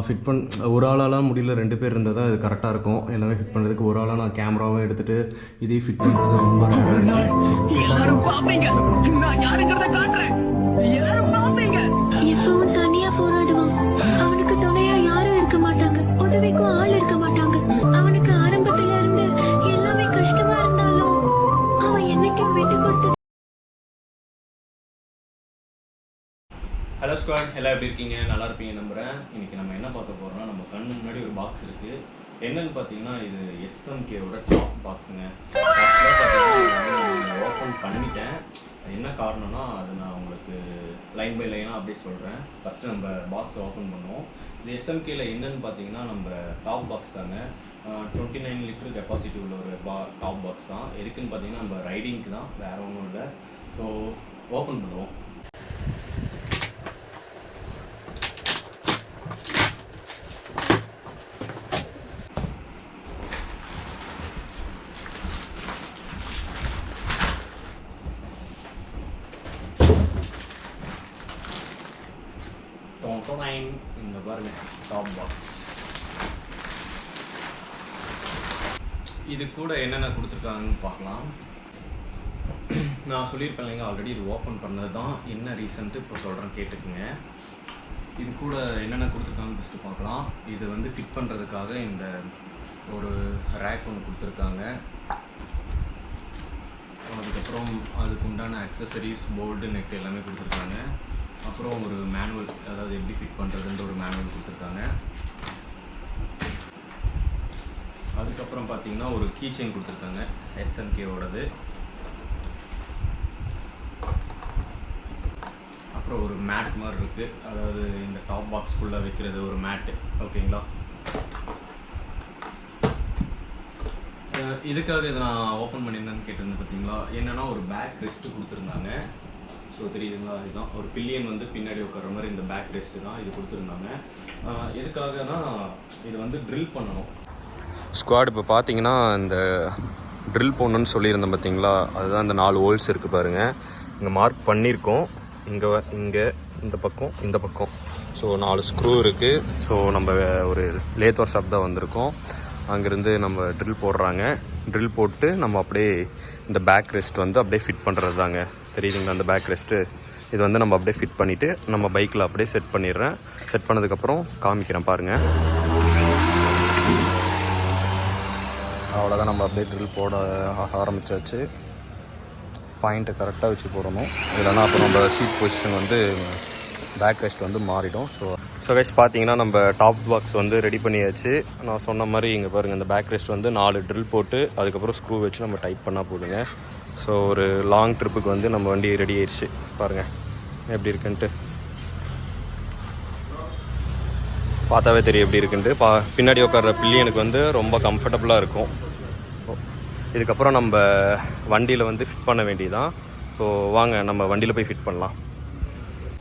Fit ஒரு ஆளாலாம் முடியல, 2 பேர் இருந்தால் தான் இது கரெக்டாக இருக்கும். எல்லாமே ஃபிட் பண்ணுறதுக்கு ஒரு ஆளாக நான் கேமராவும் எடுத்துகிட்டு இதே ஃபிட் பண்ணுறது ரொம்ப எல்லாரும் பாப்பீங்க. நான் யாருங்கிறத காட்டுறேன். எல்லாரும் பாப்பீங்க. எப்பவும் தனியா போராடுவான். அவனுக்கு துணையா யாரும் இருக்க மாட்டாங்க, உதவிக்கும் ஆள் இருக்க மாட்டாங்க. அவனுக்கு ஆரம்பத்துல இருந்து எல்லாமே கஷ்டமா இருந்தாலும் அவன் என்னைக்கும் விட்டு கொடுத்து. ஹலோ ஸ்குவாட், எல்லாம் எப்படி இருக்கீங்க? நல்லா இருப்பீங்க நம்புகிறேன். இன்றைக்கி நம்ம என்ன பார்க்க போகிறோம்னா, நம்ம கண்ணு முன்னாடி ஒரு பாக்ஸ் இருக்குது. என்னென்னு பார்த்தீங்கன்னா, இது எஸ்எம்கேவோட டாப் பாக்ஸுங்க. ஓப்பன் பண்ணிட்டேன். என்ன காரணம்னா, அது நான் உங்களுக்கு லைன் பை லைனாக அப்படியே சொல்கிறேன். ஃபஸ்ட்டு நம்ம பாக்ஸ் ஓப்பன் பண்ணுவோம். இது எஸ்எம்கேயில் என்னென்னு பார்த்தீங்கன்னா, நம்ம டாப் பாக்ஸ் தாங்க. 29 லிட்டர் கெப்பாசிட்டி உள்ள ஒரு டாப் பாக்ஸ் தான். எதுக்குன்னு பார்த்தீங்கன்னா, நம்ம ரைடிங்க்கு தான், வேறு ஒன்றும் இல்லை. ஸோ ஓப்பன் பண்ணுவோம். இந்த பாருங்க டாப் பாக்ஸ். இது கூட என்னென்ன கொடுத்துருக்காங்கன்னு பார்க்கலாம். நான் சொல்லியிருப்பேன் இல்லைங்க, ஆல்ரெடி இது ஓப்பன் பண்ணது தான். என்ன ரீசன்ட்டு இப்போ சொல்கிறேன், கேட்டுக்குங்க. இது கூட என்னென்ன கொடுத்துருக்காங்கன்னு ஃபஸ்ட்டு பார்க்கலாம். இது வந்து ஃபிட் பண்ணுறதுக்காக இந்த ஒரு ரேக் ஒன்று கொடுத்துருக்காங்க. அதுக்கப்புறம் அதுக்கு உண்டான அக்சசரிஸ், போல்டு, நெட் எல்லாமே கொடுத்துருக்காங்க. அப்புறம் ஒரு மேனுவல், அதாவது எப்படி ஃபிட் பண்ணுறதுன்ற ஒரு மேனுவல் கொடுத்துருக்காங்க. அதுக்கப்புறம் பார்த்தீங்கன்னா ஒரு கீ செயின் கொடுத்துருக்காங்க, எஸ்எம்கேவோடது. அப்புறம் ஒரு மேட் மாதிரி இருக்குது, அதாவது இந்த டாப் பாக்ஸ்குள்ளே வைக்கிறது ஒரு மேட்டு. ஓகேங்களா? இதுக்காக இதை நான் ஓப்பன் பண்ணியிருந்தேன்னு கேட்டிருந்தேன். பார்த்தீங்களா, என்னென்னா ஒரு பேக் ரெஸ்ட்டு கொடுத்துருந்தாங்க. ஸோ தெரியுதுங்களா, இதுதான் ஒரு பில்லியன் வந்து பின்னாடி உட்கார மாதிரி இந்த பேக் ரெஸ்ட்டு தான் இது கொடுத்துருந்தாங்க. எதுக்காகனா, இது வந்து ட்ரில் பண்ணணும். ஸ்குவாட் இப்போ பார்த்தீங்கன்னா, இந்த ட்ரில் போடணுன்னு சொல்லியிருந்தேன் பார்த்தீங்களா, அதுதான் இந்த 4 ஹோல்ஸ் இருக்குது பாருங்கள். இங்கே மார்க் பண்ணியிருக்கோம். இங்கே இந்த பக்கம் ஸோ 4 ஸ்க்ரூ இருக்குது. ஸோ நம்ம ஒரு லேத் ஒர்க் ஷாப் தான் வந்திருக்கோம். அங்கேருந்து நம்ம ட்ரில் போடுறாங்க. ட்ரில் போட்டு நம்ம அப்படியே இந்த பேக் ரெஸ்ட் வந்து அப்படியே ஃபிட் பண்ணுறது தாங்க. தெரியுதுங்களா, அந்த பேக் ரெஸ்ட்டு இது வந்து நம்ம அப்படியே ஃபிட் பண்ணிவிட்டு நம்ம பைக்கில் அப்படியே செட் பண்ணிடுறேன். செட் பண்ணதுக்கப்புறம் காமிக்கிறேன் பாருங்கள். அவ்வளோதான், நம்ம அப்படியே ட்ரில் போட ஆரம்பித்தாச்சு. பாயிண்ட்டை கரெக்டாக வச்சு போடணும், இல்லைனா அப்புறம் நம்ம சீட் பொசிஷன் வந்து பேக் ரெஸ்ட் வந்து மாறிடும். ஸோ கைஸ் பார்த்தீங்கன்னா, நம்ம டாப் பாக்ஸ் வந்து ரெடி பண்ணியாச்சு. நான் சொன்ன மாதிரி இங்கே பாருங்கள், இந்த பேக் ரெஸ்ட் வந்து 4 ட்ரில் போட்டு அதுக்கப்புறம் ஸ்க்ரூ வச்சு நம்ம டைட் பண்ணால் போதுங்க. ஸோ ஒரு லாங் ட்ரிப்புக்கு வந்து நம்ம வண்டி ரெடி ஆயிடுச்சு. பாருங்கள் எப்படி இருக்குன்ட்டு, பார்த்தாவே தெரியும் எப்படி இருக்குன்ட்டு. பின்னாடி உட்கார்ற பில்லியனுக்கு வந்து ரொம்ப கம்ஃபர்டபுளாக இருக்கும். இதுக்கப்புறம் நம்ம வண்டியில் வந்து ஃபிட் பண்ண வேண்டியதான். ஸோ வாங்க நம்ம வண்டியில் போய் ஃபிட் பண்ணலாம்.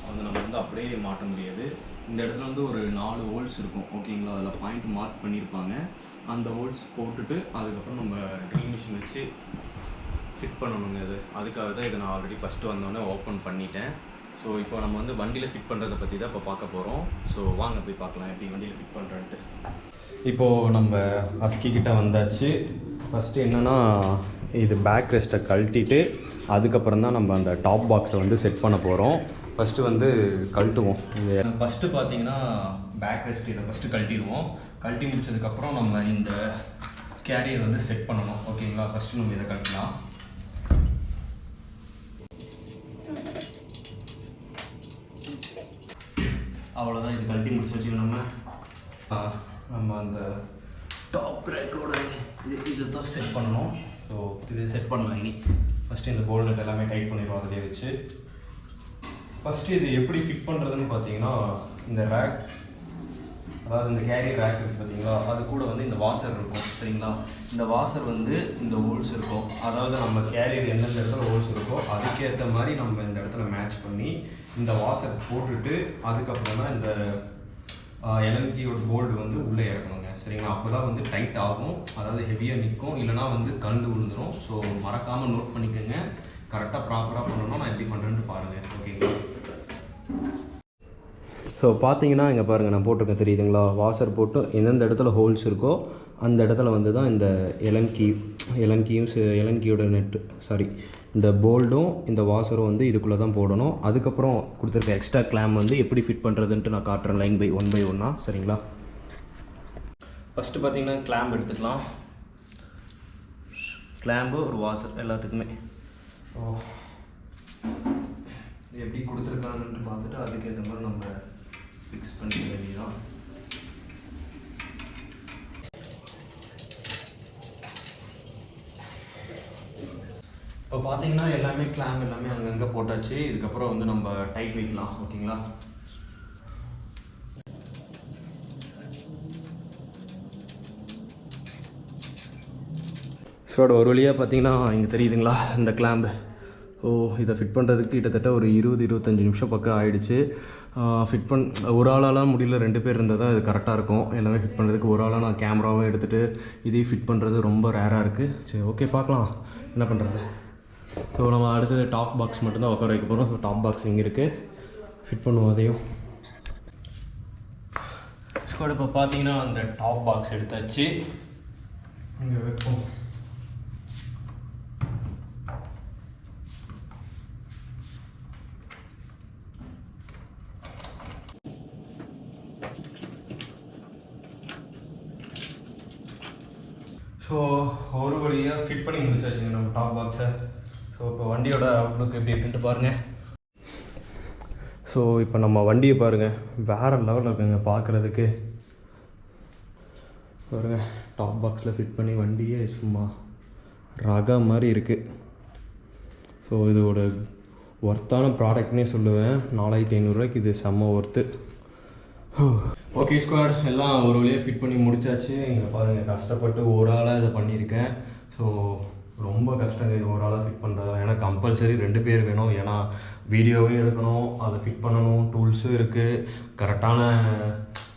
அது நம்ம வந்து அப்படியே மாட்ட முடியாது. இந்த இடத்துல வந்து ஒரு 4 ஹோல்ஸ் இருக்கும். ஓகேங்களா, அதில் பாயிண்ட் மார்க் பண்ணியிருப்பாங்க. அந்த ஹோல்ஸ் போட்டுட்டு அதுக்கப்புறம் நம்ம ட்ரில் மிஷின் வச்சு ஃபிட் பண்ணணுங்க. அதுக்காக தான் இதை நான் ஆல்ரெடி ஃபஸ்ட்டு வந்தோடனே ஓப்பன் பண்ணிட்டேன். ஸோ இப்போ நம்ம வந்து வண்டியில் ஃபிட் பண்ணுறதை பற்றி தான் இப்போ பார்க்க போகிறோம். ஸோ வாங்க போய் பார்க்கலாம் எப்படி வண்டியில் ஃபிட் பண்ணுறேன்ட்டு. இப்போது நம்ம அஸ்கி கிட்ட வந்தாச்சு. ஃபஸ்ட்டு என்னென்னா, இது பேக் ரெஸ்ட்டை கழட்டிட்டு அதுக்கப்புறம் தான் நம்ம அந்த டாப் பாக்ஸை வந்து செட் பண்ண போகிறோம். ஃபஸ்ட்டு வந்து கழட்டுவோம். ஃபஸ்ட்டு பார்த்தீங்கன்னா பேக் ரெஸ்ட் இதை ஃபஸ்ட்டு கழட்டிடுவோம். கழட்டி முடிச்சதுக்கப்புறம் நம்ம இந்த கேரியர் வந்து செட் பண்ணணும். ஓகேங்களா, ஃபஸ்ட்டு நம்ம இதை கழட்டலாம். அவ்வளோதான், இது கழட்டி முடிச்சு வச்சுக்கணும். நம்ம அந்த டாப் பிரேக்கோட இது தான் செட் பண்ணணும். ஸோ இது செட் பண்ணலாம். இனி ஃபஸ்ட்டு இந்த போல்ட் நட் எல்லாமே டைட் பண்ணிடுவோம் அதிலே வச்சு. ஃபஸ்ட்டு இது எப்படி ஃபிட் பண்ணுறதுன்னு பார்த்தீங்கன்னா, இந்த ரேக், அதாவது இந்த கேரியர் ரேக் இருக்குது பார்த்தீங்களா, அது கூட வந்து இந்த வாஷர் இருக்கும். சரிங்களா, இந்த வாஷர் வந்து இந்த ஹோல்ஸ் இருக்கும். அதாவது நம்ம கேரியர் எந்தெந்த இடத்துல ஹோல்ஸ் இருக்கோ அதுக்கேற்ற மாதிரி நம்ம இந்த இடத்துல மேட்ச் பண்ணி இந்த வாஷர் போட்டுட்டு அதுக்கப்புறம் தான் இந்த எல்என்டியோட போல்டு வந்து உள்ளே இறக்கணுங்க. சரிங்களா, அப்போ தான் வந்து டைட் ஆகும், அதாவது ஹெவியாக நிற்கும், இல்லைனா வந்து கண்டு விழுந்துடும். ஸோ மறக்காமல் நோட் பண்ணிக்கோங்க. கரெக்டாக ப்ராப்பராக பண்ணணும். நான் எப்படி பண்ணுறேன்ட்டு பாருங்கள். ஓகேங்களா, ஸோ பார்த்தீங்கன்னா இங்கே பாருங்கள் நான் போட்டிருக்கேன் தெரியுதுங்களா, வாஷர் போட்டு எந்தெந்த இடத்துல ஹோல்ஸ் இருக்கோ அந்த இடத்துல வந்து தான் இந்த எலன் கீயோட நெட்டு இந்த போல்டும் இந்த வாஷரும் வந்து இதுக்குள்ளே தான் போடணும். அதுக்கப்புறம் கொடுத்துருக்க எக்ஸ்ட்ரா கிளாம் வந்து எப்படி ஃபிட் பண்ணுறதுன்ட்டு நான் காட்டுறேன் லைன் பை ஒன் பை ஒன்னாக. சரிங்களா, ஃபஸ்ட்டு பார்த்தீங்கன்னா கிளாம்ப் எடுத்துக்கலாம். கிளாம்பு ஒரு வாஷர் எல்லாத்துக்குமே எப்படி கொடுத்துருக்காங்கன்ட்டு பார்த்துட்டு அதுக்கேற்ற மாதிரி நம்ம ஃபிக்ஸ் பண்ணிக்க வேண்டியதான். இப்போ பார்த்தீங்கன்னா எல்லாமே கிளாம்ப் எல்லாமே அங்கங்கே போட்டாச்சு. இதுக்கப்புறம் வந்து நம்ம டைட் வைக்கலாம். ஓகேங்களா, ஸோ ஒரு வழியாக பார்த்தீங்கன்னா இங்கே தெரியுதுங்களா இந்த கிளாம்பு. ஸோ இதை ஃபிட் பண்ணுறதுக்கு கிட்டத்தட்ட ஒரு 20-25 நிமிஷம் பக்கம் ஆகிடுச்சு. ஃபிட் ஒரு ஆளாலாம் முடியல, 2 பேர் இருந்தால் தான் இது கரெக்டாக இருக்கும். எல்லாமே ஃபிட் பண்ணுறதுக்கு ஒரு ஆளாக நான் கேமராவும் எடுத்துகிட்டு இதையும் ஃபிட் பண்ணுறது ரொம்ப ரேராக இருக்குது. சரி, ஓகே, பார்க்கலாம் என்ன பண்ணுறது. ஸோ நம்ம அடுத்தது டாப் பாக்ஸ் மட்டும்தான் உட்கார வைக்க போகிறோம். ஸோ டாப் பாக்ஸ் இங்கே இருக்குது, ஃபிட் பண்ணுவோம் அதையும். ஸோ இப்போ பார்த்தீங்கன்னா அந்த டாப் பாக்ஸ் எடுத்தாச்சு, இங்கே வைப்போம். ஸோ ஒரு வழியாக ஃபிட் பண்ணி முடிச்சாச்சுங்க நம்ம டாப் பாக்ஸை. ஸோ இப்போ வண்டியோட அவுட்லுக் எப்படி இருக்குன்ட்டு பாருங்கள். ஸோ இப்போ நம்ம வண்டியை பாருங்கள், வேறு லெவலில் இருக்குங்க பார்க்குறதுக்கு. பாருங்கள், டாப் பாக்ஸில் ஃபிட் பண்ணி வண்டியே சும்மா ரக மாதிரி இருக்குது. ஸோ இதோட ஒர்த்தான ப்ராடக்ட்னே சொல்லுவேன். 4500 ரூபாய்க்கு இது செம்ம ஒர்த்து. ஓகே ஸ்குவாட், எல்லாம் ஒரு வழியாக ஃபிட் பண்ணி முடிச்சாச்சு. இங்கே பாருங்கள், கஷ்டப்பட்டு ஒரு ஆளாக இதை பண்ணியிருக்கேன். ஸோ ரொம்ப கஷ்டங்க இது ஒரு ஆளாக ஃபிட் பண்ணுறது. ஏன்னா கம்பல்சரி 2 பேர் வேணும். ஏன்னா வீடியோவையும் எடுக்கணும், அதை ஃபிட் பண்ணணும், டூல்ஸும் இருக்குது. கரெக்டான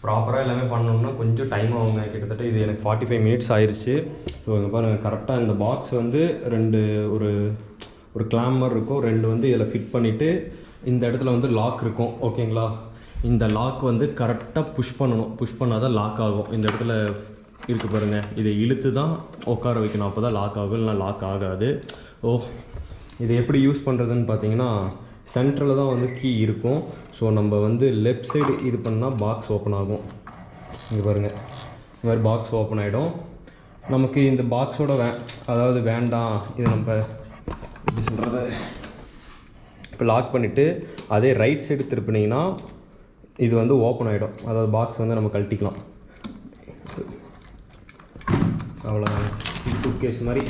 ப்ராப்பராக எல்லாமே பண்ணணும்னா கொஞ்சம் டைம் ஆகுங்க. கிட்டத்தட்ட இது எனக்கு 45 மினிட்ஸ் ஆயிடுச்சு. ஸோ இங்கே பாருங்கள், கரெக்டாக இந்த பாக்ஸ் வந்து 2 ஒரு கிளாமர் இருக்கும், 2 வந்து இதில் ஃபிட் பண்ணிவிட்டு இந்த இடத்துல வந்து லாக் இருக்கும். ஓகேங்களா, இந்த லாக் வந்து கரெக்டாக புஷ் பண்ணணும். புஷ் பண்ணால் தான் லாக் ஆகும். இந்த இடத்துல இருக்குது பாருங்கள், இதை இழுத்து தான் உட்கார வைக்கணும், அப்போ தான் லாக் ஆகும், இல்லைனா லாக் ஆகாது. இதை எப்படி யூஸ் பண்ணுறதுன்னு பார்த்தீங்கன்னா, சென்டரில் தான் வந்து கீ இருக்கும். ஸோ நம்ம வந்து லெஃப்ட் சைடு இது பண்ணால் பாக்ஸ் ஓப்பன் ஆகும். இங்கே பாருங்கள், இந்த மாதிரி பாக்ஸ் ஓப்பன் ஆகிடும். நமக்கு இந்த பாக்ஸோட அதாவது வேண்டாம், இது நம்ம எப்படி சொல்கிறது, இப்போ லாக் பண்ணிவிட்டு அதே ரைட் சைடு திருப்பினீங்கன்னா இது வந்து ஓப்பன் ஆகிடும். அதாவது பாக்ஸ் வந்து நம்ம கழட்டிக்கலாம். அவ்வளோதாங்க. சூட்கேஸ் மாதிரி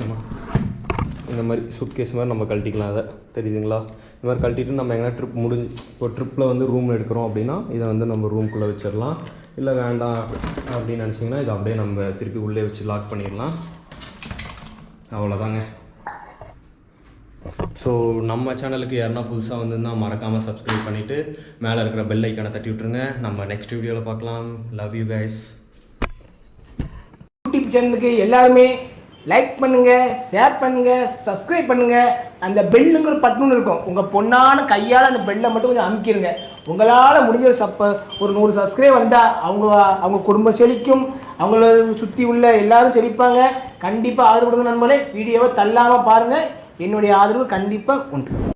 இந்த மாதிரி சூட்கேஸ் மாதிரி நம்ம கழட்டிக்கலாம். அதை தெரியுதுங்களா, இந்த மாதிரி கழட்டிட்டு நம்ம எங்கன்னா ட்ரிப் இப்போ ட்ரிப்பில் வந்து ரூமில் எடுக்கிறோம் அப்படின்னா இதை வந்து நம்ம ரூம்குள்ளே வச்சிடலாம். இல்லை வேண்டாம் அப்படின்னு நினச்சிங்கன்னா இதை அப்படியே நம்ம திருப்பி உள்ளே வச்சு லாக் பண்ணிடலாம். அவ்வளோதாங்க. ஸோ நம்ம சேனலுக்கு யாருன்னா புதுசாக வந்துருந்தால் மறக்காமல் சப்ஸ்கிரைப் பண்ணிவிட்டு மேலே இருக்கிற பெல் ஐக்கானை தட்டி விட்ருங்க. நம்ம நெக்ஸ்ட் வீடியோவில் பார்க்கலாம். Love you guys. யூடியூப் சேனலுக்கு எல்லாருமே லைக் பண்ணுங்கள், ஷேர் பண்ணுங்கள், சப்ஸ்கிரைப் பண்ணுங்கள். அந்த பெல்லுங்கிற பட்டன் இருக்கும், உங்கள் பொண்ணான கையால் அந்த பெல்லை மட்டும் கொஞ்சம் அமுக்கிடுங்க. உங்களால் முடிஞ்ச ஒரு 100 சப்ஸ்கிரைப் வந்தால் அவங்க குடும்பம் செழிக்கும், அவங்கள சுற்றி உள்ள எல்லாரும் செழிப்பாங்க. கண்டிப்பாக ஆதரவு கொடுங்க நண்பர்களே. வீடியோவை தள்ளாமல் பாருங்கள். என்னுடைய ஆதரவு கண்டிப்பாக உண்டு.